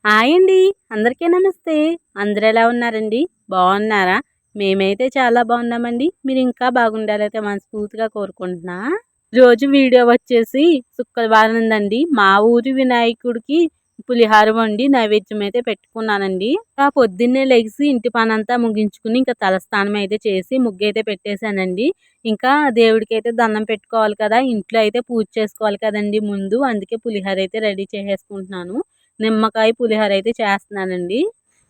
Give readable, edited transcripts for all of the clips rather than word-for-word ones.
Hi అండి. అందరికీ నమస్తే. అందరూ ఎలా ఉన్నారండి? బాగున్నారా? మేమైతే చాలా బాగున్నామండి. మీరు ఇంకా బాగుండాలైతే మనస్ఫూర్తిగా కోరుకుంటున్నా. రోజు వీడియో వచ్చేసి శుక్రవారం ఉందండి. మా ఊరి వినాయకుడికి పులిహార వండి నైవేద్యం అయితే పెట్టుకున్నానండి. పొద్దున్నే లెగిసి ఇంటి పనంతా ముగించుకుని ఇంకా తలస్నానం అయితే చేసి ముగ్గైతే పెట్టేశానండి. ఇంకా దేవుడికైతే దండం పెట్టుకోవాలి కదా! ఇంట్లో అయితే పూజ చేసుకోవాలి కదండీ ముందు. అందుకే పులిహోర అయితే రెడీ చేసేసుకుంటున్నాను. నిమ్మకాయ పులిహోర అయితే చేస్తున్నానండి.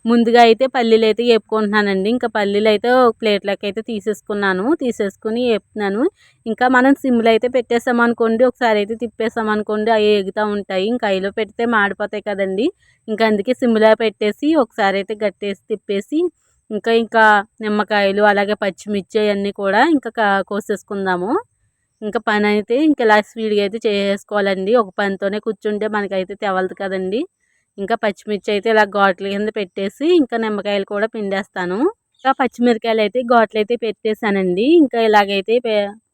ముందుగా అయితే పల్లీలైతే ఏపుకుంటున్నానండి. ఇంకా పల్లీలైతే ఒక ప్లేట్‌లోకి అయితే తీసేసుకున్నాను. తీసేసుకొని ఏపుతున్నాను. ఇంకా మనం సిమ్‌లో అయితే పెట్టేసామనుకోండి, ఒకసారి అయితే తిప్పేసామనుకోండి అయి ఎగుతా ఉంటాయి. ఇంకా హైలో పెడితే మాడిపోతాయి కదండీ! ఇంకా అందుకే సిమ్‌లో పెట్టేసి ఒకసారి అయితే గట్టేసి తిప్పేసి ఇంకా నిమ్మకాయలు అలాగే పచ్చిమిర్చి అయన్నీ కూడా ఇంకా కోసేసుకుందాము. ఇంకా పనైతే ఇంక ఇలా స్పీడ్‌గా అయితే చేసేసుకోవాలండి. ఒక పనితోనే కూర్చుంటే మనకైతే తెవలదు కదండీ! ఇంకా పచ్చిమిర్చి అయితే ఇలా ఘాట్ల కింద పెట్టేసి ఇంకా నిమ్మకాయలు కూడా పిండేస్తాను. ఇంకా పచ్చిమిరకాయలైతే ఘాట్లయితే పెట్టేసానండి. ఇంకా ఇలాగైతే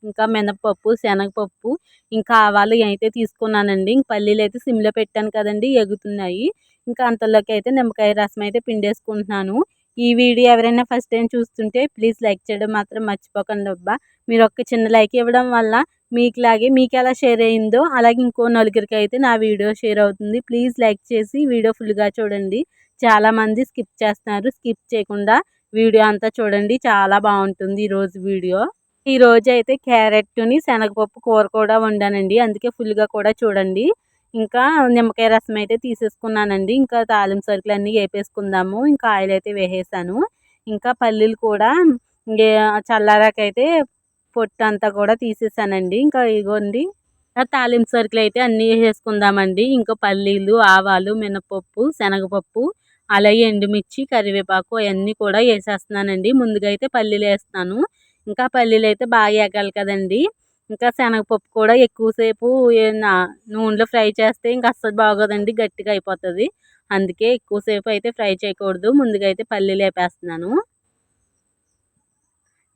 ఇంకా మినపప్పు, శనగపప్పు, ఇంకా ఆవాలు అయితే తీసుకున్నానండి. ఇంక పల్లీలైతే సిమ్‌లో పెట్టాను కదండీ! ఎగుతున్నాయి. ఇంకా అంతలోకి అయితే నిమ్మకాయ రసం అయితే పిండేసుకుంటున్నాను. ఈ వీడియో ఎవరైనా ఫస్ట్ టైమ్ చూస్తుంటే ప్లీజ్ లైక్ చేయడం మాత్రం మర్చిపోకండబ్బా! మీరొక్క చిన్న లైక్ ఇవ్వడం వల్ల మీకులాగే మీకెలా షేర్ అయిందో అలాగే ఇంకో నలుగురికైతే నా వీడియో షేర్ అవుతుంది. ప్లీజ్ లైక్ చేసి వీడియో ఫుల్‌గా చూడండి. చాలామంది స్కిప్ చేస్తున్నారు. స్కిప్ చేయకుండా వీడియో అంతా చూడండి. చాలా బావుంటుంది ఈరోజు వీడియో. ఈరోజైతే క్యారెట్‌ని శనగపప్పు కూర కూడా వండానండి. అందుకే ఫుల్‌గా కూడా చూడండి. ఇంకా నిమ్మకాయ రసం అయితే తీసేసుకున్నానండి. ఇంకా తాలింపు సరుకులన్నీ ఏపేసుకుందాము. ఇంకా ఆయిల్ అయితే వేసేసాను. ఇంకా పల్లీలు కూడా చల్లారాకైతే పొట్టంతా కూడా తీసేసానండి. ఇంకా ఇగోండి తాలింపు సరుకులైతే అన్నీ ఏసేసుకుందామండి. ఇంకా పల్లీలు, ఆవాలు, మినపప్పు, శనగపప్పు, అలాగే ఎండుమిర్చి, కరివేపాకు అయన్నీ కూడా ఏసేస్తున్నానండి. ముందుగా అయితే పల్లీలేస్తున్నాను. ఇంకా పల్లీలైతే బాగా ఏగాలి కదండీ! ఇంకా శనగపప్పు కూడా ఎక్కువసేపు నూనెలో ఫ్రై చేస్తే ఇంక అస్సలు బాగోదండి. గట్టిగా అయిపోతది. అందుకే ఎక్కువసేపు అయితే ఫ్రై చేయకూడదు. ముందుగా అయితే పల్లీలేపేస్తున్నాను.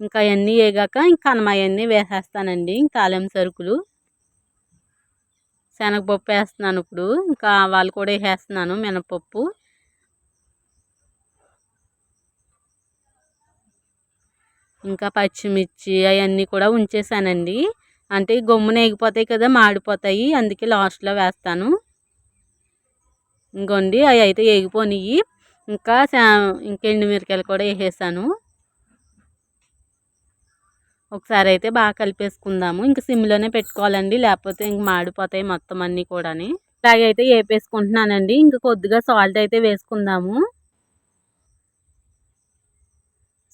ఇంకా అయన్నీ ఏగాక ఇంక అయన్నీ వేసేస్తానండి. తాలింపు సరుకులు. శనగపప్పు ఏస్తున్నాను ఇప్పుడు. ఇంకా ఆవాలు కూడా ఏసేస్తున్నాను. మినపప్పు. ఇంకా పచ్చిమిర్చి అయన్నీ కూడా ఉంచేసానండి. అంటే గమ్మున ఏగిపోతాయి కదా! మాడిపోతాయి. అందుకే లాస్ట్‌లో వేస్తాను. ఇంగోండి అయయితే ఏగిపోనియి. ఇంకా ఇంకా ఎండుమిరకాయలు కూడా ఏసేసాను. ఒకసారి అయితే బాగా కలిపేసుకుందాము. ఇంక సిమ్‌లోనే పెట్టుకోవాలండి. లేకపోతే ఇంక మాడిపోతాయి మొత్తం అన్నీ కూడాని. ఇలాగైతే ఏపేసుకుంటున్నానండి. ఇంక కొద్దిగా సాల్ట్ అయితే వేసుకుందాము.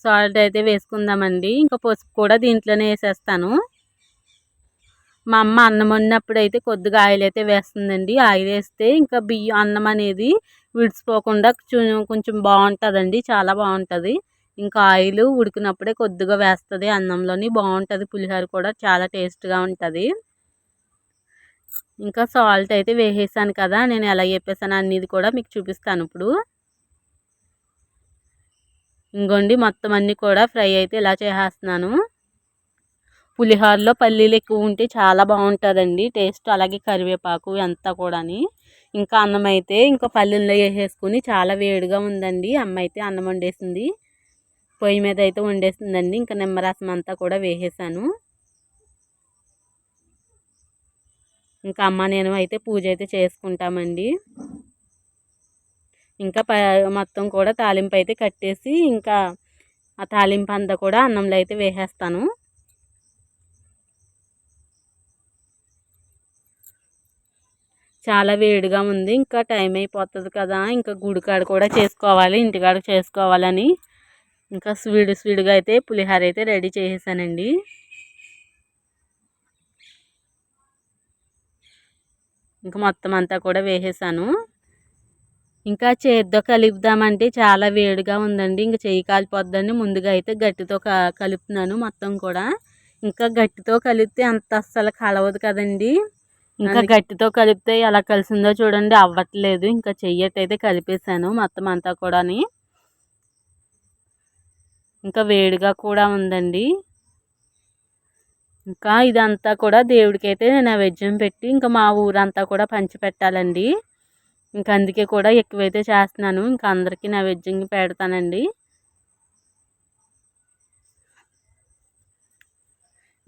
సాల్ట్ అయితే వేసుకుందామండి. ఇంకా పసుపు కూడా దీంట్లోనే ఏసేస్తాను. మా అమ్మ అన్నం వండినప్పుడైతే కొద్దిగా ఆయిల్ అయితే వేస్తుందండి. ఆయిల్ వేస్తే ఇంకా అన్నం అనేది విడిచిపోకుండా కొంచెం బావుంటదండి. చాలా బావుంటది. ఇంకా ఆయిల్ ఉడికినప్పుడే కొద్దిగా వేస్తది అన్నంలోని. బావుంటది పులిహోర కూడా చాలా టేస్ట్‌గా ఉంటది. ఇంకా సాల్ట్ అయితే వేసేసాను కదా! నేను ఎలా చెప్పేసానో అనేది కూడా మీకు చూపిస్తాను ఇప్పుడు. ఇంగోండి మొత్తం అన్నీ కూడా ఫ్రై అయితే ఇలా చేసేస్తున్నాను. పులిహోరలో పల్లీలు ఎక్కువ ఉంటే చాలా బాగుంటుందండి టేస్ట్. అలాగే కరివేపాకు అంతా కూడాని. ఇంకా అన్నం అయితే ఇంకా పల్లీల్లో వేసేసుకుని చాలా వేడిగా ఉందండి. అమ్మ అయితే అన్నం వండేసింది. పొయ్యి మీద అయితే వండేసిందండి. ఇంకా నిమ్మరసం అంతా కూడా వేసేసాను. ఇంకా అమ్మ నేను అయితే పూజ అయితే చేసుకుంటామండి. ఇంకా మొత్తం కూడా తాలింపు అయితే కట్టేసి ఇంకా ఆ తాలింపు అంతా కూడా అన్నంలో అయితే వేసేస్తాను. చాలా వేడిగా ఉంది. ఇంకా టైం అయిపోతుంది కదా! ఇంకా గుడికాడ కూడా చేసుకోవాలి. ఇంటికాడ చేసుకోవాలని ఇంకా స్వీట్‌గా అయితే పులిహోర అయితే రెడీ చేసేసానండి. ఇంకా మొత్తం అంతా కూడా వేసేసాను. ఇంకా చేత్తో కలుపుదామంటే చాలా వేడిగా ఉందండి. ఇంక చెయ్యి కాలిపోద్దని ముందుగా అయితే గట్టితో కలుపుతున్నాను మొత్తం కూడా. ఇంకా గట్టితో కలిపితే అంత అస్సలు కలవదు కదండీ! ఇంకా గట్టితో కలిపితే ఎలా కలిసిందో చూడండి అవ్వట్లేదు. ఇంకా చెయ్యటైతే కలిపేసాను మొత్తం అంతా కూడాని. ఇంకా వేడిగా కూడా ఉందండి. ఇంకా ఇదంతా కూడా దేవుడికైతే నైవేద్యం పెట్టి ఇంకా మా ఊరంతా కూడా పంచిపెట్టాలండి. ఇంకా అందుకే కూడా ఎక్కువైతే చేస్తున్నాను. ఇంకా అందరికీ నైవేద్యంగా పెడతానండి.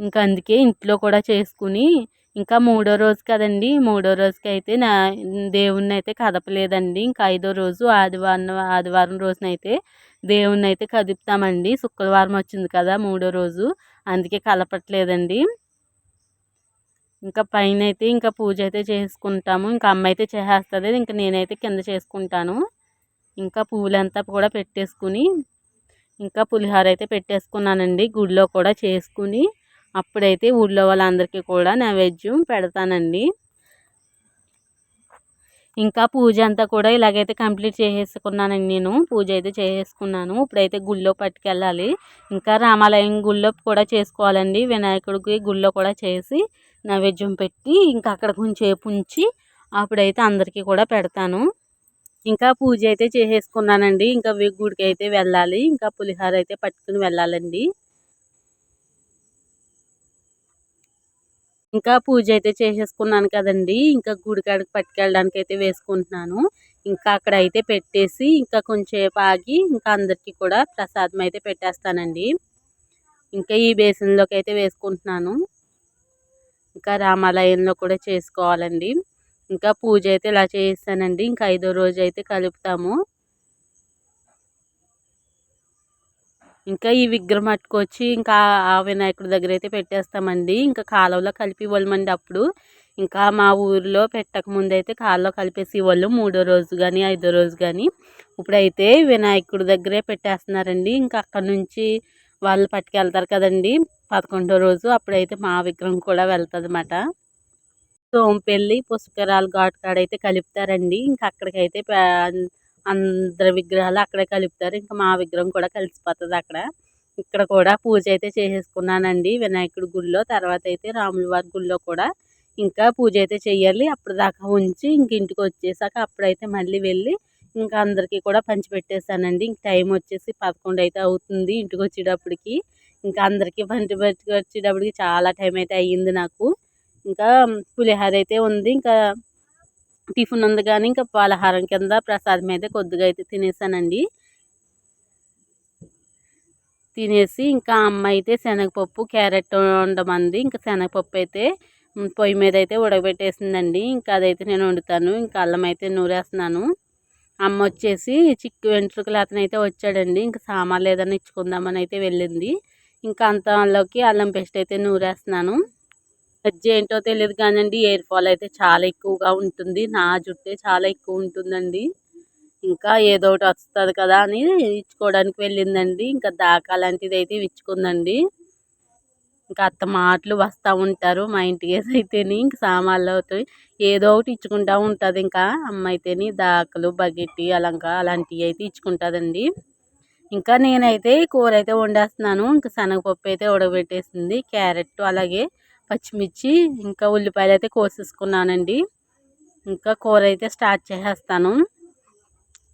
ఇంకా అందుకే ఇంట్లో కూడా చేసుకుని ఇంకా మూడో రోజు కదండి, మూడో రోజుకైతే దేవుణ్ణైతే కదపలేదండి. ఇంకా ఐదో రోజు ఆదివారం రోజునైతే దేవుణ్ణైతే కదుపుతామండి. శుక్రవారం వచ్చింది కదా మూడో రోజు, అందుకే కలపట్లేదండి. ఇంకా పైనైతే ఇంకా పూజ అయితే చేసుకుంటాము. ఇంకా అమ్మ అయితే చేసేస్తుంది, ఇంకా నేనైతే కింద చేసుకుంటాను. ఇంకా పూలంతా కూడా పెట్టేసుకుని ఇంకా పులిహోర అయితే పెట్టేసుకున్నానండి. గుడిలో కూడా చేసుకుని అప్పుడైతే ఊళ్ళో వాళ్ళందరికీ కూడా నైవేద్యం పెడతానండి. ఇంకా పూజ అంతా కూడా ఇలాగైతే కంప్లీట్ చేసేసుకున్నానండి. నేను పూజ అయితే చేసేసుకున్నాను. ఇప్పుడైతే గుళ్ళో పట్టుకెళ్ళాలి. ఇంకా రామాలయం గుళ్ళో కూడా చేసుకోవాలండి. వినాయకుడికి గుళ్ళో కూడా చేసి నైవేద్యం పెట్టి ఇంకా అక్కడ కొంచెంసేపు ఉంచి అప్పుడైతే అందరికీ కూడా పెడతాను. ఇంకా పూజ అయితే చేసేసుకున్నానండి. ఇంకా గుడికి అయితే వెళ్ళాలి. ఇంకా పులిహోర అయితే పట్టుకుని వెళ్ళాలండి. ఇంకా పూజ అయితే చేసేసుకున్నాను కదండి, ఇంకా గుడికాడికి పట్టుకెళ్ళడానికి అయితే వేసుకుంటున్నాను. ఇంకా అక్కడ అయితే పెట్టేసి ఇంకా కొంచెంసేపు ఆగి ఇంకా అందరికీ కూడా ప్రసాదం అయితే పెట్టేస్తానండి. ఇంకా ఈ బేసిన్లోకి అయితే వేసుకుంటున్నాను. ఇంకా రామాలయంలో కూడా చేసుకోవాలండి. ఇంకా పూజ అయితే ఇలా చేస్తానండి. ఇంకా ఐదో రోజు అయితే కలుపుతాము. ఇంకా ఈ విగ్రహం పట్టుకొచ్చి ఇంకా ఆ వినాయకుడి దగ్గర అయితే పెట్టేస్తామండి. ఇంకా కాలువలో కలిపి ఇవ్వమండి అప్పుడు. ఇంకా మా ఊరిలో పెట్టకముందు అయితే కాలువలో కలిపేసి ఇవ్వళ్ళు, మూడో రోజు కానీ ఐదో రోజు కానీ. ఇప్పుడైతే వినాయకుడి దగ్గరే పెట్టేస్తున్నారండి. ఇంకా అక్కడ నుంచి వాళ్ళు పట్టుకెళ్తారు కదండి 11వ రోజు, అప్పుడైతే మా విగ్రహం కూడా వెళ్తుంది అన్నమాట. సోంపెల్లి పుష్కరాలు ఘాట్ కాడైతే కలుపుతారండి. ఇంకా అక్కడికైతే అందరి విగ్రహాలు అక్కడే కలుపుతారు. ఇంకా మా విగ్రహం కూడా కలిసిపోతుంది అక్కడ. ఇక్కడ కూడా పూజ అయితే చేసేసుకున్నానండి వినాయకుడి గుడిలో. తర్వాత అయితే రాముల వారి గుడిలో కూడా ఇంకా పూజ అయితే చెయ్యాలి. అప్పుడు దాకా ఉంచి ఇంక ఇంటికి వచ్చేసాక అప్పుడైతే మళ్ళీ వెళ్ళి ఇంకా అందరికీ కూడా పంచిపెట్టేసానండి. ఇంక టైం వచ్చేసి 11 అయితే అవుతుంది ఇంటికి వచ్చేటప్పటికి. ఇంకా అందరికీ వచ్చేటప్పటికి చాలా టైం అయితే అయ్యింది నాకు. ఇంకా పులిహోర అయితే ఉంది, ఇంకా టిఫిన్ ఉంది కానీ ఇంకా పలహారం కింద ప్రసాదం అయితే కొద్దిగా అయితే తినేసానండి. తినేసి ఇంకా అమ్మ అయితే శనగపప్పు క్యారెట్ వండమంది. ఇంకా శనగపప్పు అయితే పొయ్యి మీద అయితే ఉడకబెట్టేసిందండి. ఇంకా అదైతే నేను వండుతాను. ఇంకా అల్లం అయితే నూరేస్తున్నాను. అమ్మ వచ్చేసి చిక్కు వెంట్రుకలు అతనైతే వచ్చాడండి. ఇంకా సామాన్లు ఏదైనా ఇచ్చుకుందామని అయితే వెళ్ళింది. ఇంకా అంతలోకి అల్లం పేస్ట్ అయితే నూరేస్తున్నాను. మధ్య ఏంటో తెలియదు కానండి, ఎయిర్ ఫాల్ అయితే చాలా ఎక్కువగా ఉంటుంది. నా జుట్టే చాలా ఎక్కువ ఉంటుందండి. ఇంకా ఏదో ఒకటి వస్తుంది కదా అని ఇచ్చుకోవడానికి వెళ్ళిందండి. ఇంకా దాకా లాంటిది అయితే ఇచ్చుకుందండి. ఇంకా అత్త మాటలు వస్తూ ఉంటారు మా ఇంటికి అయితేని. ఇంక సామాన్లు అవుతాయి ఏదో ఒకటి ఇచ్చుకుంటూ ఉంటుంది. ఇంకా అమ్మ అయితేని దాకలు బకెట్టి అలాంటివి అయితే ఇచ్చుకుంటుందండి. ఇంకా నేనైతే కూర అయితే వండేస్తున్నాను. ఇంకా శనగపప్పు అయితే ఉడకబెట్టేసింది, క్యారెట్ అలాగే పచ్చిమిర్చి ఇంకా ఉల్లిపాయలు అయితే కోసేసుకున్నానండి. ఇంకా కూర అయితే స్టార్ట్ చేసేస్తాను.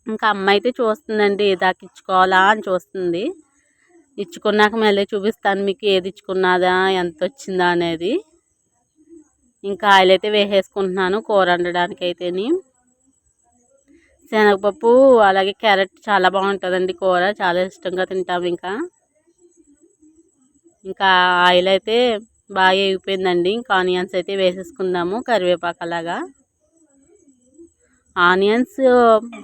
ఇంకా అమ్మ అయితే చూస్తుందండి ఏదాకా ఇచ్చుకోవాలా అని చూస్తుంది. ఇచ్చుకున్నాక మళ్ళీ చూపిస్తాను మీకు ఏది ఇచ్చుకున్నదా ఎంత వచ్చిందా అనేది. ఇంకా ఆయిల్ అయితే వేసేసుకుంటున్నాను కూర వండడానికి అయితేని. శనగపప్పు అలాగే క్యారెట్ చాలా బాగుంటుందండి కూర, చాలా ఇష్టంగా తింటాము. ఇంకా ఆయిల్ అయితే బాగా వేగిపోయిందండి. ఇంకా ఆనియన్స్ అయితే వేసేసుకుందాము, కరివేపాకు అలాగా. ఆనియన్స్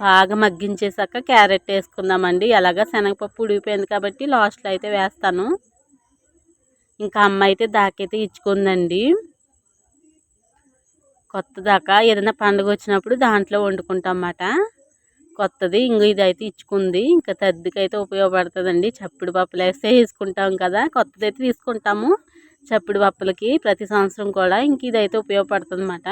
బాగా మగ్గించేసాక క్యారెట్ వేసుకుందామండి. అలాగా శనగపప్పు ఉడికిపోయింది కాబట్టి లాస్ట్లో అయితే వేస్తాను. ఇంకా అమ్మ అయితే దాకైతే ఇచ్చుకుందండి. కొత్త దాకా ఏదైనా పండుగ వచ్చినప్పుడు దాంట్లో వండుకుంటాం అన్నమాట. కొత్తది ఇదైతే ఇచ్చుకుంది. ఇంకా తద్దికైతే ఉపయోగపడుతుందండి. చప్పుడు పప్పులు వేస్తే వేసుకుంటాం కదా, కొత్తది అయితే తీసుకుంటాము చప్పుడు పప్పులకి ప్రతి సంవత్సరం కూడా. ఇంక ఇదైతే ఉపయోగపడుతుంది అన్నమాట.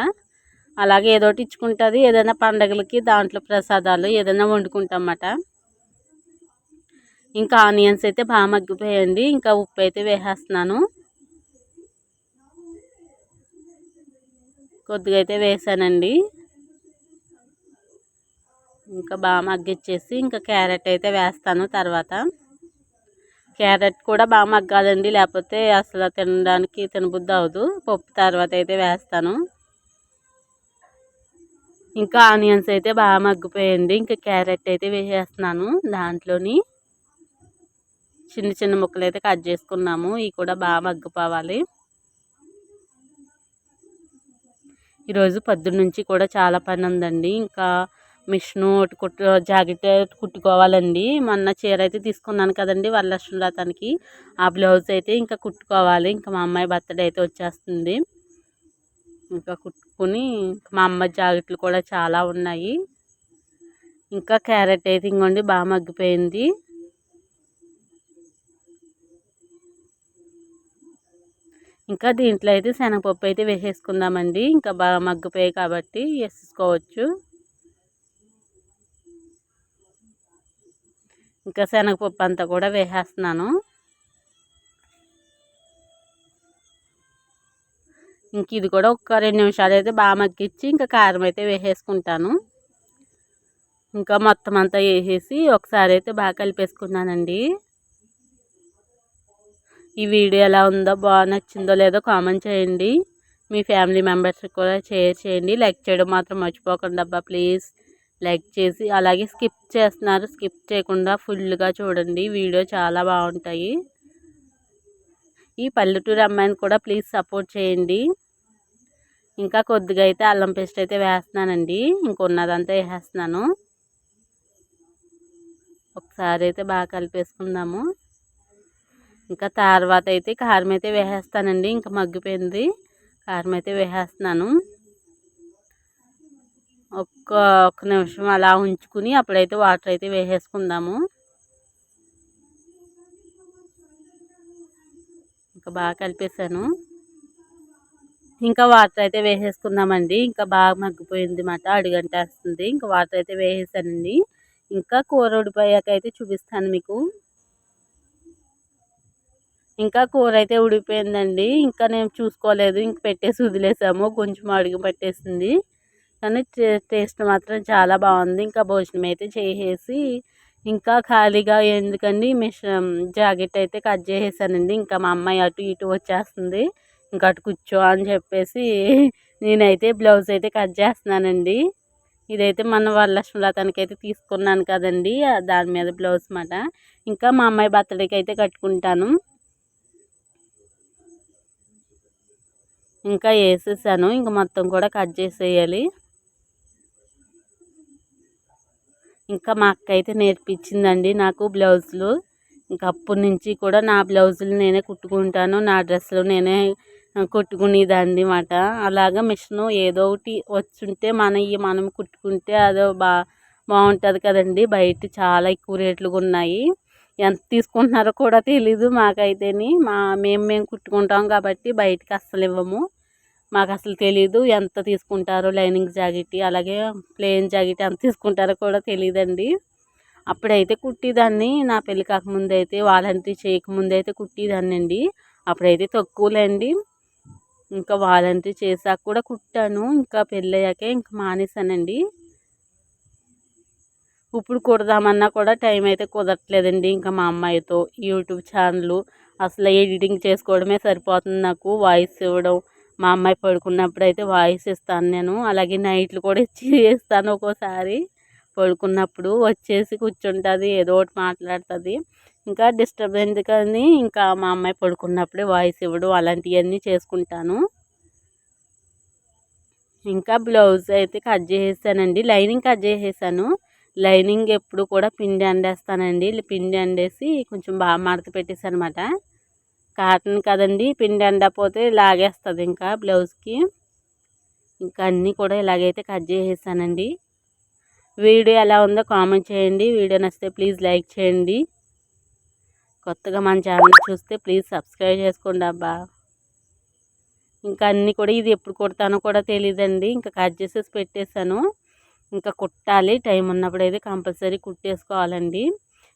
అలాగే ఏదో ఒకటి ఇచ్చుకుంటుంది. ఏదైనా పండగలకి దాంట్లో ప్రసాదాలు ఏదైనా వండుకుంటాం అన్నమాట. ఇంకా ఆనియన్స్ అయితే బాగా మగ్గిపోయాయండి. ఇంకా ఉప్పు అయితే వేసేస్తున్నాను, కొద్దిగా అయితే వేసానండి. ఇంకా బాగా మగ్గిచ్చేసి ఇంకా క్యారెట్ అయితే వేస్తాను. తర్వాత క్యారెట్ కూడా బాగా మగ్గాలండి, లేకపోతే అసలు తినడానికి తినబుద్ధి అవ్వదు. పప్పు తర్వాత అయితే వేస్తాను. ఇంకా ఆనియన్స్ అయితే బాగా మగ్గిపోయండి. ఇంకా క్యారెట్ అయితే వేసేస్తున్నాను దాంట్లోని. చిన్న చిన్న ముక్కలు అయితే కట్ చేసుకున్నాము. ఇవి కూడా బాగా మగ్గిపోవాలి. ఈరోజు పొద్దున్న నుంచి కూడా చాలా పని ఉందండి. ఇంకా మిషను జాకెట్ కుట్టుకోవాలండి. మొన్న చీర అయితే తీసుకున్నాను కదండి వరలక్ష్మి వ్రతానికి. ఆ బ్లౌజ్ అయితే ఇంకా కుట్టుకోవాలి. ఇంకా మా అమ్మాయి బర్త్డే అయితే వచ్చేస్తుంది. ఇంకా కుట్టుకుని మా అమ్మ జాకెట్లు కూడా చాలా ఉన్నాయి. ఇంకా క్యారెట్ అయితే ఇంకోండి బాగా మగ్గిపోయింది. ఇంకా దీంట్లో అయితే శనగపప్పు అయితే వేసేసుకుందామండి. ఇంకా బాగా మగ్గిపోయాయి కాబట్టి వేసేసుకోవచ్చు. ఇంకా శనగపప్పు అంతా కూడా వేసేస్తున్నాను. ఇంక ఇది కూడా ఒక 2 నిమిషాలు అయితే బాగా మగ్గించి ఇంకా కారం అయితే వేసేసుకుంటాను. ఇంకా మొత్తం అంతా వేసేసి ఒకసారి అయితే బాగా కలిపేసుకున్నానండి. ఈ వీడియో ఎలా ఉందో, బాగా నచ్చిందో లేదో కామెంట్ చేయండి. మీ ఫ్యామిలీ మెంబర్స్కి కూడా షేర్ చేయండి. లైక్ చేయడం మాత్రం మర్చిపోకండి అబ్బా ప్లీజ్. లైక్ చేసి అలాగే స్కిప్ చేస్తున్నారు, స్కిప్ చేయకుండా ఫుల్గా చూడండి. వీడియో చాలా బాగుంటాయి. ఈ పల్లెటూరు అమ్మాయిని కూడా ప్లీజ్ సపోర్ట్ చేయండి. ఇంకా కొద్దిగా అయితే అల్లం పేస్ట్ అయితే వేస్తున్నానండి. ఇంకొన్నదంతా వేసేస్తున్నాను. ఒకసారి అయితే బాగా కలిపేసుకుందాము. ఇంకా తర్వాత అయితే కారం అయితే వేసేస్తానండి. ఇంకా మగ్గిపోయింది. కారం అయితే వేసేస్తున్నాను. ఒక్క నిమిషం అలా ఉంచుకుని అప్పుడైతే వాటర్ అయితే వేసేసుకుందాము. ఇంకా బాగా కలిపేసాను. ఇంకా వాటర్ అయితే వేసేసుకుందామండి. ఇంకా బాగా మగ్గిపోయింది మాట, అడుగంటేస్తుంది. ఇంకా వాటర్ అయితే వేసేసానండి. ఇంకా కూర ఉడిపోయాక అయితే చూపిస్తాను మీకు. ఇంకా కూర అయితే ఉడిపోయిందండి. ఇంకా నేను చూసుకోలేదు, ఇంక పెట్టేసి వదిలేసాము. కొంచెం అడుగు పట్టేసింది, కానీ టేస్ట్ మాత్రం చాలా బాగుంది. ఇంకా భోజనం అయితే చేసేసి ఇంకా ఖాళీగా ఎందుకండి జాకెట్ అయితే కట్ చేసేసానండి. ఇంకా మా అమ్మాయి అటు ఇటు వచ్చేస్తుంది. ఇంకా అటు కూర్చో అని చెప్పేసి నేనైతే బ్లౌజ్ అయితే కట్ చేస్తున్నానండి. ఇదైతే మన వరలక్ష్మి వ్రతానికి అయితే తీసుకున్నాను కదండి, దాని మీద బ్లౌజ్ మాట. ఇంకా మా అమ్మాయి బర్త్డేకి అయితే కట్టుకుంటాను. ఇంకా వేసేసాను. ఇంకా మొత్తం కూడా కట్ చేసేయాలి. ఇంకా మా అక్క అయితే నేర్పించిందండి నాకు బ్లౌజులు. ఇంకా అప్పటి నుంచి కూడా నా బ్లౌజులు నేనే కుట్టుకుంటాను. నా డ్రెస్సులు నేనే కుట్టుకునేదాన్ని మాట. అలాగా మిషను ఏదో ఒకటి వచ్చుంటే మనం కుట్టుకుంటే అదో బాగుంటుంది కదండి. బయట చాలా ఎక్కువ రేట్లుగా ఉన్నాయి. ఎంత తీసుకుంటున్నారో కూడా తెలీదు మాకైతేని. మేము కుట్టుకుంటాం కాబట్టి బయటకి అస్సలు ఇవ్వము. మాకు అసలు తెలీదు ఎంత తీసుకుంటారో. లైనింగ్ జాకెట్ అలాగే ప్లెయిన్ జాకెట్ ఎంత తీసుకుంటారో కూడా తెలియదండి. అప్పుడైతే కుట్టేదాన్ని, నా పెళ్ళి కాకముందు అయితే, వాలంటరీ చేయకముందు అయితే కుట్టేదాన్ని అండి. అప్పుడైతే తక్కువలేండి. ఇంకా వాలంటరీ చేశాక కూడా కుట్టాను. ఇంకా పెళ్ళయ్యాకే ఇంకా మానేశానండి. ఇప్పుడు కుడదామన్నా కూడా టైం అయితే కుదరట్లేదండి. ఇంకా మా అమ్మాయితో యూట్యూబ్ ఛానల్ అసలు ఎడిటింగ్ చేసుకోవడమే సరిపోతుంది నాకు. వాయిస్ ఇవ్వడం, మా అమ్మాయి పడుకున్నప్పుడు అయితే వాయిస్ ఇస్తాను నేను. అలాగే నైట్లు కూడా ఇస్తాను. ఒక్కోసారి పడుకున్నప్పుడు వచ్చేసి కూర్చుంటుంది, ఏదో ఒకటి మాట్లాడుతుంది. ఇంకా డిస్టర్బ్ ఎందుకని ఇంకా మా అమ్మాయి పడుకున్నప్పుడే వాయిస్ ఇవ్వడం అలాంటివన్నీ చేసుకుంటాను. ఇంకా బ్లౌజ్ అయితే కట్ చేసేసానండి. లైనింగ్ కట్ చేసేసాను. లైనింగ్ ఎప్పుడు కూడా పిండి అండేస్తానండి. పిండి అండేసి కొంచెం బాగా మడత పెట్టేసి అనమాట. కాటన్ కదండి, పిండి అండపోతే లాగేస్తుంది ఇంకా బ్లౌజ్కి. ఇంకా అన్నీ కూడా ఇలాగైతే కట్ చేసేసానండి. వీడియో ఎలా ఉందో కామెంట్ చేయండి. వీడియో నచ్చితే ప్లీజ్ లైక్ చేయండి. కొత్తగా మన ఛానల్ చూస్తే ప్లీజ్ సబ్స్క్రైబ్ చేసుకోండి అబ్బా. ఇంకా అన్నీ కూడా ఇది ఎప్పుడు కుడతానో కూడా తెలియదండి. ఇంకా కట్ చేసేసి పెట్టేశాను. ఇంకా కుట్టాలి, టైం ఉన్నప్పుడు అయితే కంపల్సరీ కుట్టేసుకోవాలండి.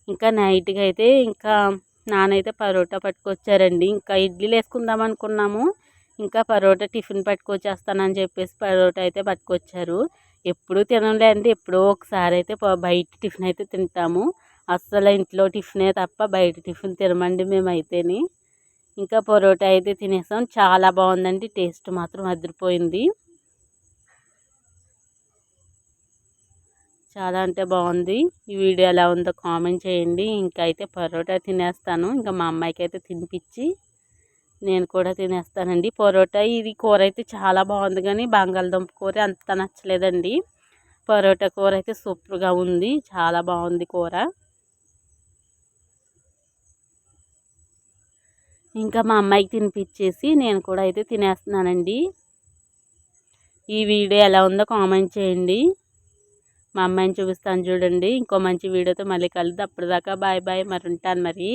ఇంకా నైట్గా అయితే ఇంకా నానైతే పరోటా పట్టుకొచ్చారండి. ఇంకా ఇడ్లీలు వేసుకుందాం అనుకున్నాము. ఇంకా పరోటా టిఫిన్ పట్టుకొచ్చేస్తానని చెప్పేసి పరోటా అయితే పట్టుకొచ్చారు. ఎప్పుడూ తినంలే అండి, ఎప్పుడో ఒకసారి అయితే బయట టిఫిన్ అయితే తింటాము. అస్సలు ఇంట్లో టిఫినే తప్ప బయట టిఫిన్ తినమండి మేమైతేని. ఇంకా పరోటా అయితే తినేసాం. చాలా బాగుందండి, టేస్ట్ మాత్రం అదిరిపోయింది. చాలా అంటే బాగుంది. ఈ వీడియో ఎలా ఉందో కామెంట్ చేయండి. ఇంకా అయితే పరోటా తినేస్తాను. ఇంకా మా అమ్మాయికి అయితే తినిపించి నేను కూడా తినేస్తానండి పరోటా. ఇది కూర అయితే చాలా బాగుంది కానీ బంగాళదుంప కూర అంత నచ్చలేదండి. పరోటా కూర అయితే సూపర్గా ఉంది. చాలా బాగుంది కూర. ఇంకా మా అమ్మాయికి తినిపించేసి నేను కూడా అయితే తినేస్తున్నానండి. ఈ వీడియో ఎలా ఉందో కామెంట్ చేయండి. మా అమ్మాయిని చూపిస్తాను చూడండి. ఇంకో మంచి వీడియోతో మళ్ళీ కలుద్దాం. అప్పటిదాకా బాయ్ బాయ్. మరి ఉంటాను మరి.